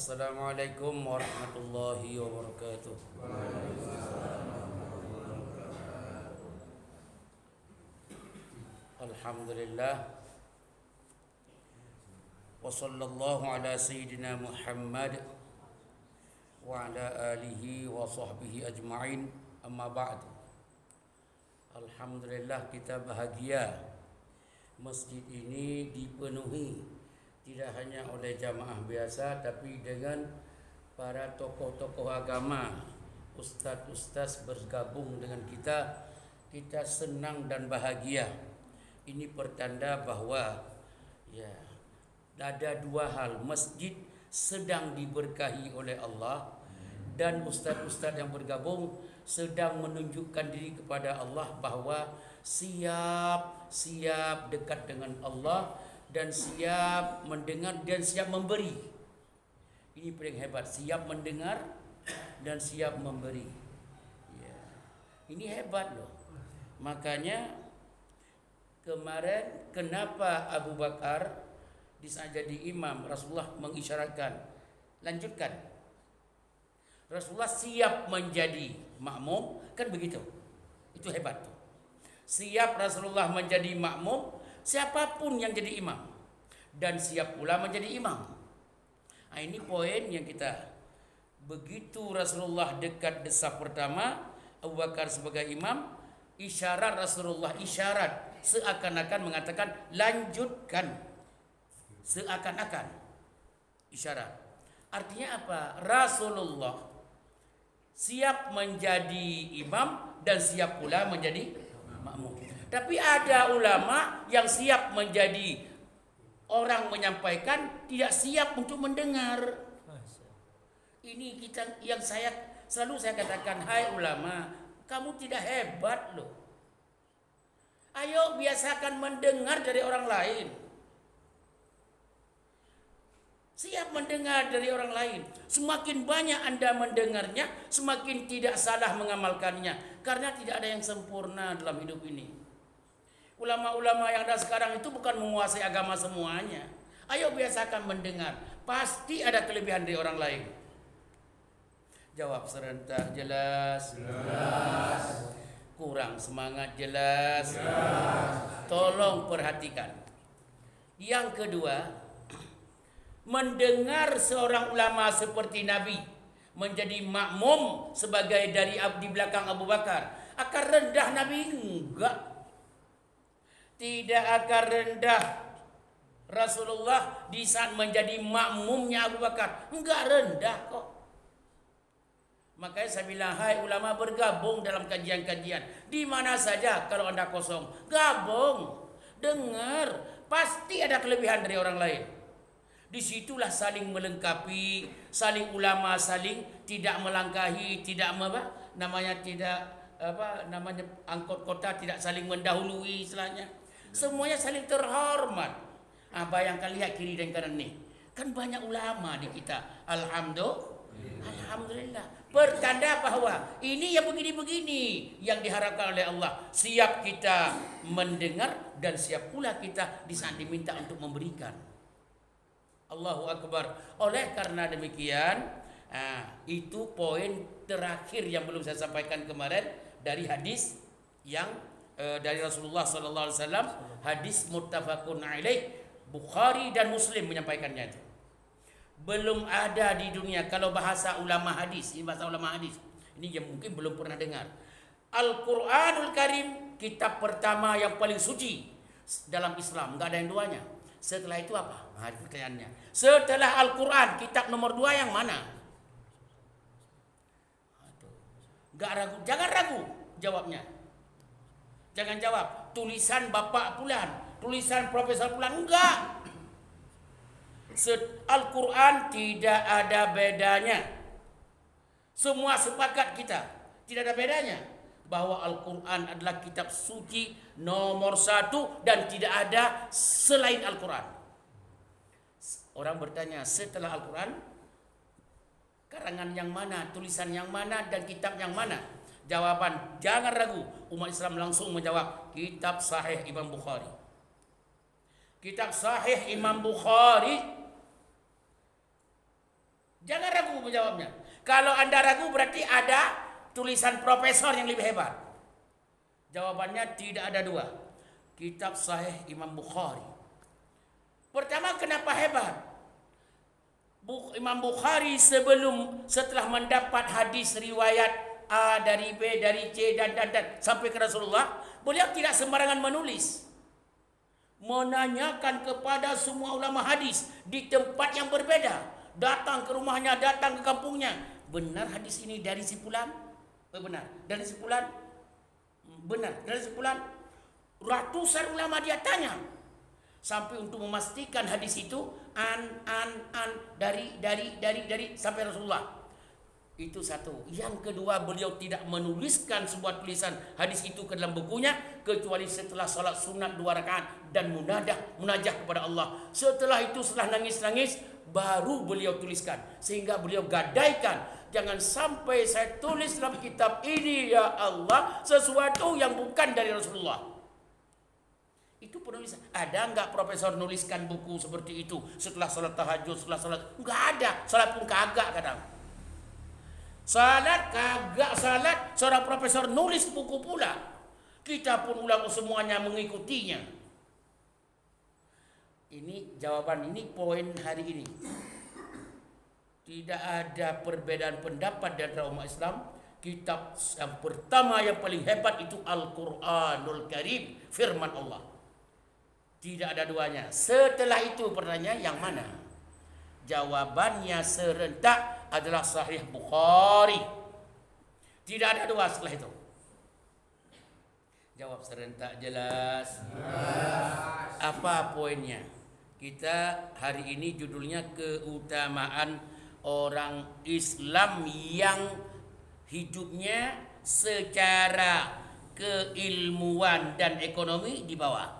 Assalamualaikum warahmatullahi wabarakatuh. Alhamdulillah. Wa sallallahu ala sayyidina Muhammad wa ala alihi wa sahbihi ajma'in. Amma ba'd. Alhamdulillah, kita bahagia masjid ini dipenuhi tidak hanya oleh jamaah biasa, tapi dengan para tokoh-tokoh agama, ustaz-ustaz bergabung dengan kita. Kita senang dan bahagia. Ini pertanda bahwa ada dua hal: masjid sedang diberkahi oleh Allah, dan ustaz-ustaz yang bergabung sedang menunjukkan diri kepada Allah bahwa siap dekat dengan Allah, dan siap mendengar dan siap memberi. Ini paling hebat, siap mendengar dan siap memberi. Ini hebat loh. Makanya kemarin kenapa Abu Bakar di saat jadi imam, Rasulullah mengisyaratkan lanjutkan. Rasulullah siap menjadi makmum, kan begitu. Itu hebat tuh. Siap Rasulullah menjadi makmum, siapapun yang jadi imam, dan siap pula menjadi imam. Nah, ini poin yang kita, begitu Rasulullah dekat saf pertama, Abu Bakar sebagai imam, isyarat Rasulullah, isyarat seakan-akan mengatakan lanjutkan, seakan-akan isyarat. Artinya apa? Rasulullah siap menjadi imam dan siap pula menjadi makmum. Tapi ada ulama yang siap menjadi orang menyampaikan, tidak siap untuk mendengar. Ini kita yang selalu saya katakan, hai ulama, kamu tidak hebat loh. Ayo biasakan mendengar dari orang lain. Siap mendengar dari orang lain. Semakin banyak Anda mendengarnya, semakin tidak salah mengamalkannya. Karena tidak ada yang sempurna dalam hidup ini. Ulama-ulama yang ada sekarang itu bukan menguasai agama semuanya. Ayo biasakan mendengar. Pasti ada kelebihan dari orang lain. Jawab serentak, jelas. Jelas. Kurang semangat, jelas. Jelas. Tolong perhatikan. Yang kedua, mendengar seorang ulama seperti Nabi menjadi makmum sebagai dari di belakang Abu Bakar, akan rendah Nabi? Enggak. Tidak akan rendah Rasulullah di saat menjadi makmumnya Abu Bakar. Enggak rendah kok. Makanya saya bilang, hai ulama, bergabung dalam kajian-kajian. Di mana saja kalau Anda kosong, gabung, dengar. Pasti ada kelebihan dari orang lain. Disitulah saling melengkapi, saling ulama, saling tidak melangkahi, tidak angkot kota tidak saling mendahului istilahnya. Semuanya saling terhormat. Bayangkan, lihat kiri dan kanan nih. Kan banyak ulama di kita. Alhamdulillah. Pertanda bahwa ini yang begini-begini yang diharapkan oleh Allah. Siap kita mendengar dan siap pula kita di saat diminta untuk memberikan. Allahu Akbar. Oleh karena demikian, itu poin terakhir yang belum saya sampaikan kemarin dari hadis yang dari Rasulullah sallallahu alaihi wasallam, hadis muttafaqun alaih, Bukhari dan Muslim menyampaikannya itu. Belum ada di dunia, kalau bahasa ulama hadis, ini bahasa ulama hadis. Ini yang mungkin belum pernah dengar. Al-Qur'anul Karim, kitab pertama yang paling suci dalam Islam, enggak ada yang duanya. Setelah itu apa? Pertanyaannya. Setelah Al-Quran, kitab nomor 2 yang mana? Enggak ragu, jangan ragu jawabnya. Jangan jawab tulisan Bapak Fulan, tulisan Profesor Fulan, enggak. Al-Quran tidak ada bedanya. Semua sepakat kita, tidak ada bedanya bahwa Al-Quran adalah kitab suci nomor 1 dan tidak ada selain Al-Quran. Orang bertanya, setelah Al-Quran, karangan yang mana, tulisan yang mana, dan kitab yang mana? Jawaban, jangan ragu. Umat Islam langsung menjawab, kitab Sahih Imam Bukhari. Kitab Sahih Imam Bukhari Jangan ragu menjawabnya. Kalau Anda ragu berarti ada tulisan profesor yang lebih hebat. Jawabannya tidak ada dua. Kitab Sahih Imam Bukhari. Pertama, kenapa hebat? Imam Bukhari setelah mendapat hadis riwayat A dari B dari C dan sampai ke Rasulullah, beliau tidak sembarangan menulis. Menanyakan kepada semua ulama hadis di tempat yang berbeda. Datang ke rumahnya, datang ke kampungnya. Benar hadis ini dari si fulan? Benar. Dari si fulan? Benar. Dari si fulan? Ratusan ulama dia tanya. Sampai untuk memastikan hadis itu dari sampai Rasulullah. Itu satu. Yang kedua, beliau tidak menuliskan sebuah tulisan hadis itu ke dalam bukunya kecuali setelah salat sunat 2 rakaat dan munajah kepada Allah. Setelah itu, setelah nangis-nangis, baru beliau tuliskan. Sehingga beliau gadaikan, jangan sampai saya tulis dalam kitab ini ya Allah sesuatu yang bukan dari Rasulullah. Itu penulisan. Ada enggak profesor nuliskan buku seperti itu setelah salat tahajud, setelah salat? Enggak ada. Salat pun kagak kadang. Salat kagak salat, seorang profesor nulis buku pula. Kita pun ulama semuanya mengikutinya. Ini jawaban, ini poin hari ini. Tidak ada perbedaan pendapat di antara umat Islam. Kitab yang pertama yang paling hebat itu Al-Quranul Karim, firman Allah. Tidak ada duanya. Setelah itu pertanyaan yang mana? Jawabannya serentak adalah Sahih Bukhari. Tidak ada dua setelah itu. Jawab serentak jelas. Apa poinnya? Kita hari ini judulnya keutamaan orang Islam yang hidupnya secara keilmuan dan ekonomi di bawah.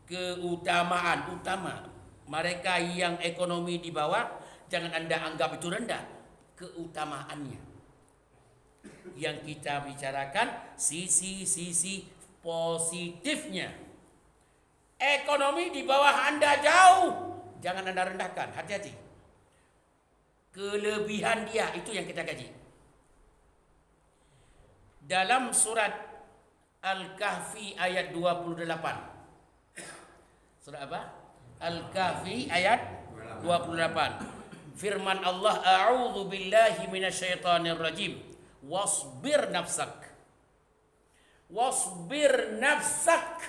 Keutamaan utama mereka yang ekonomi di bawah, jangan Anda anggap itu rendah. Keutamaannya yang kita bicarakan sisi-sisi positifnya. Ekonomi di bawah Anda jauh, jangan Anda rendahkan, hati-hati. Kelebihan dia itu yang kita kaji. Dalam surat Al-Kahfi ayat 28. Surat apa? Al-Kahfi ayat 28. Firman Allah, a'udzu billahi minasyaitonir rajim. Wasbir nafsak. Wasbir nafsak.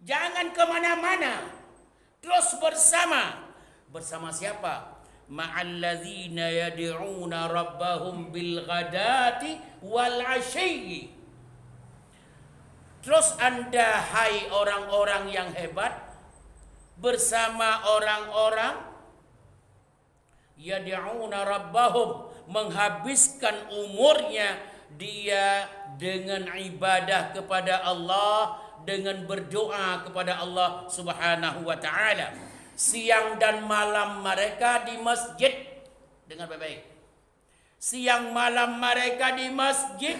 Jangan kemana-mana. Terus bersama siapa? Ma'alladzina yad'una rabbahum bil ghadati wal 'ashyi. Terus Anda, hai orang-orang yang hebat, bersama orang-orang yad'una rabbahum, menghabiskan umurnya dia dengan ibadah kepada Allah, dengan berdoa kepada Allah Subhanahu wa taala. Siang dan malam mereka di masjid. Dengar baik-baik. Siang malam mereka di masjid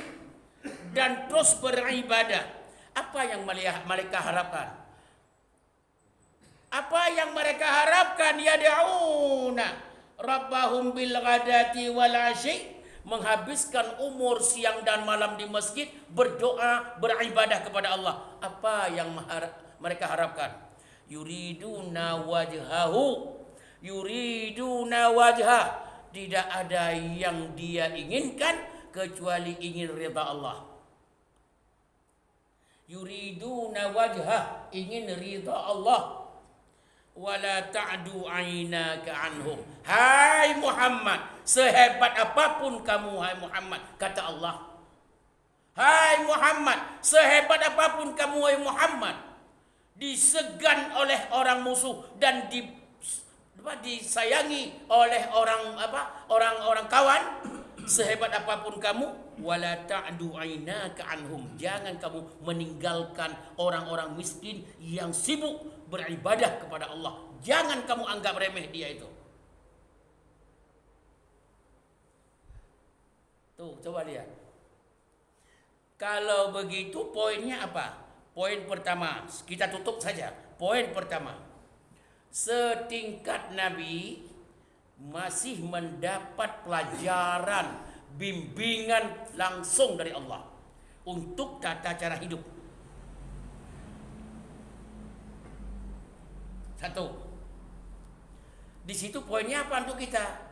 dan terus beribadah. Apa yang mereka harapkan? Apa yang mereka harapkan? Yad'una rabbahum bil ghadati wal 'ashyi, menghabiskan umur siang dan malam di masjid, berdoa, beribadah kepada Allah. Apa yang mereka harapkan? Yuriduna wajhahu, yuriduna wajhah. Tidak ada yang dia inginkan kecuali ingin ridha Allah. Yuriduna wajhah, ingin ridha Allah. Wala ta'du 'ainaka anhum. Hai Muhammad, sehebat apapun kamu hai Muhammad, kata Allah. Hai Muhammad, sehebat apapun kamu hai Muhammad, disegan oleh orang musuh dan disayangi oleh orang kawan. Sehebat apapun kamu, wala ta'du 'ainaka anhum, jangan kamu meninggalkan orang-orang miskin yang sibuk beribadah kepada Allah. Jangan kamu anggap remeh dia itu. Tuh, coba lihat. Kalau begitu poinnya apa? Poin pertama, kita tutup saja. Poin pertama, setingkat Nabi masih mendapat pelajaran, bimbingan langsung dari Allah untuk tata cara hidup. Satu. Di situ poinnya apa untuk kita?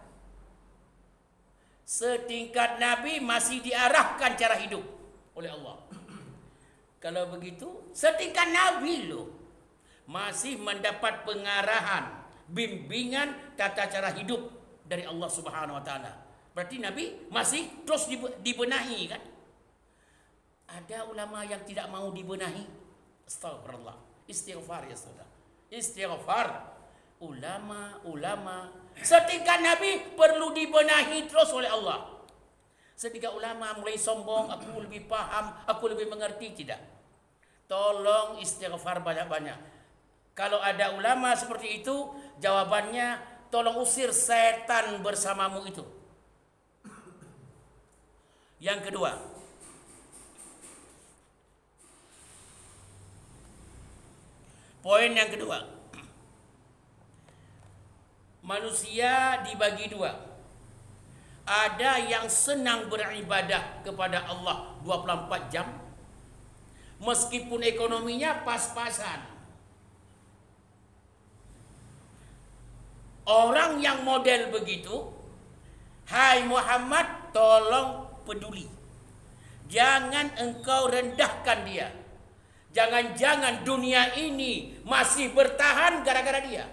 Setingkat Nabi masih diarahkan cara hidup oleh Allah. Kalau begitu, setingkat Nabi loh masih mendapat pengarahan, bimbingan tata cara hidup dari Allah Subhanahu wa taala. Berarti Nabi masih terus dibenahi kan? Ada ulama yang tidak mau dibenahi. Astagfirullah. Istighfar ya saudara. Istighfar. Ulama setingkat Nabi perlu dibenahi terus oleh Allah. Setingkat ulama mulai sombong, aku lebih paham, aku lebih mengerti, tidak. Tolong istighfar banyak-banyak. Kalau ada ulama seperti itu, jawabannya tolong usir setan bersamamu itu. Yang kedua, poin yang kedua, manusia dibagi dua. Ada yang senang beribadah kepada Allah 24 jam, meskipun ekonominya pas-pasan. Orang yang model begitu, hai Muhammad, tolong peduli. Jangan engkau rendahkan dia. Jangan-jangan dunia ini masih bertahan gara-gara dia.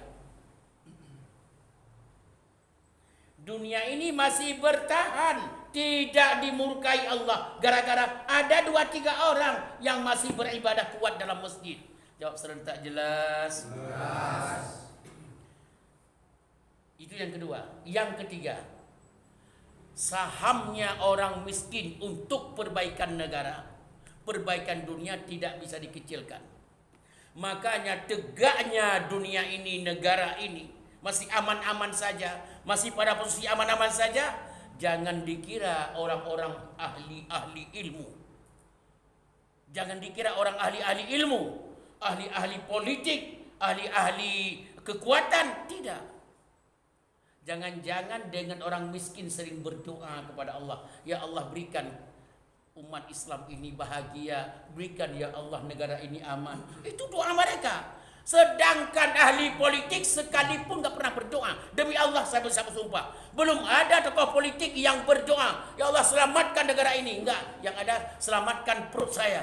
Dunia ini masih bertahan, tidak dimurkai Allah gara-gara ada 2-3 orang yang masih beribadah kuat dalam masjid. Jawab serentak jelas. Jelas. Itu yang kedua. Yang ketiga, sahamnya orang miskin untuk perbaikan negara, perbaikan dunia tidak bisa dikecilkan. Makanya tegaknya dunia ini, negara ini masih aman-aman saja, masih pada posisi aman-aman saja. Jangan dikira orang-orang ahli-ahli ilmu. Jangan dikira orang ahli-ahli ilmu, ahli-ahli politik, ahli-ahli kekuatan, tidak. Jangan-jangan dengan orang miskin sering berdoa kepada Allah, ya Allah berikan umat Islam ini bahagia, berikan ya Allah negara ini aman. Itu doa mereka. Sedangkan ahli politik sekalipun gak pernah berdoa. Demi Allah saya bersumpah, belum ada tokoh politik yang berdoa, ya Allah selamatkan negara ini. Enggak, yang ada selamatkan perut saya,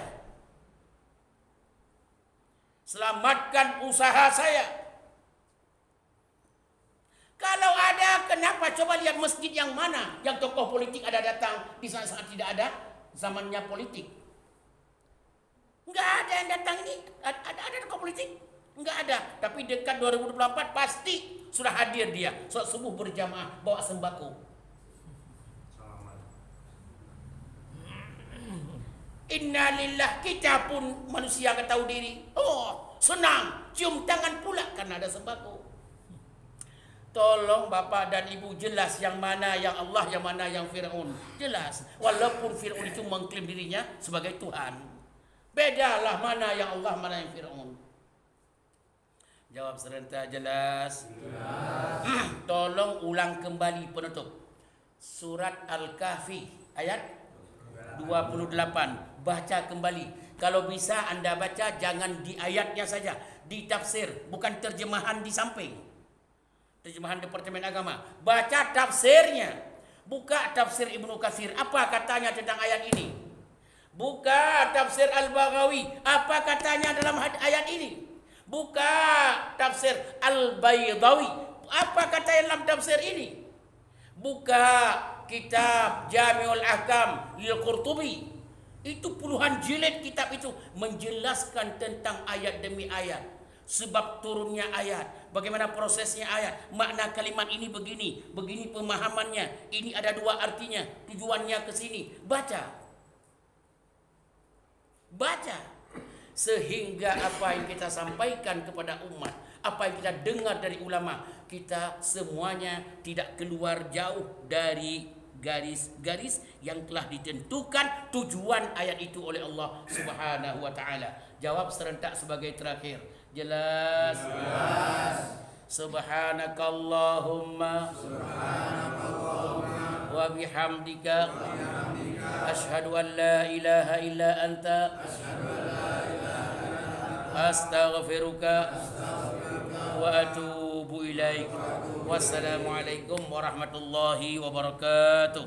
selamatkan usaha saya. Kalau ada, kenapa? Coba lihat masjid yang mana yang tokoh politik ada datang di saat-saat tidak ada zamannya politik. Enggak ada yang datang ini. Ada tokoh politik? Enggak ada. Tapi dekat 2024 pasti sudah hadir dia. Sholat subuh berjamaah bawa sembako. Innalillah, kita pun manusia yang tahu diri. Oh, senang, cium tangan pula karena ada sembako. Tolong Bapak dan Ibu jelas yang mana yang Allah, yang mana yang Fir'aun. Jelas. Walaupun Fir'aun itu mengklaim dirinya sebagai Tuhan. Bedalah mana yang Allah, mana yang Fir'aun. Jawab serentak jelas. Jelas. Tolong ulang kembali penutup. Surat Al-Kahfi ayat 28. Baca kembali. Kalau bisa Anda baca jangan di ayatnya saja, di tafsir, bukan terjemahan di samping. Terjemahan Departemen Agama. Baca tafsirnya. Buka tafsir Ibnu Katsir. Apa katanya tentang ayat ini? Buka tafsir Al-Baghawi. Apa katanya dalam ayat ini? Buka tafsir Al-Baydawi. Apa katanya dalam tafsir ini? Buka kitab Jami'ul Ahkam lil Qurtubi. Itu puluhan jilid kitab itu menjelaskan tentang ayat demi ayat. Sebab turunnya ayat, bagaimana prosesnya ayat, makna kalimat ini begini, begini pemahamannya, ini ada 2 artinya, tujuannya ke sini. Baca. Baca. Sehingga apa yang kita sampaikan kepada umat, apa yang kita dengar dari ulama, kita semuanya tidak keluar jauh dari garis-garis yang telah ditentukan tujuan ayat itu oleh Allah Subhanahu wa taala. Jawab serentak sebagai terakhir. Jelas? Subhanakallahumma wa bihamdika asyhadu an la ilaha illa anta astaghfiruka wa atubu ilaik. Wassalamualaikum warahmatullahi wabarakatuh.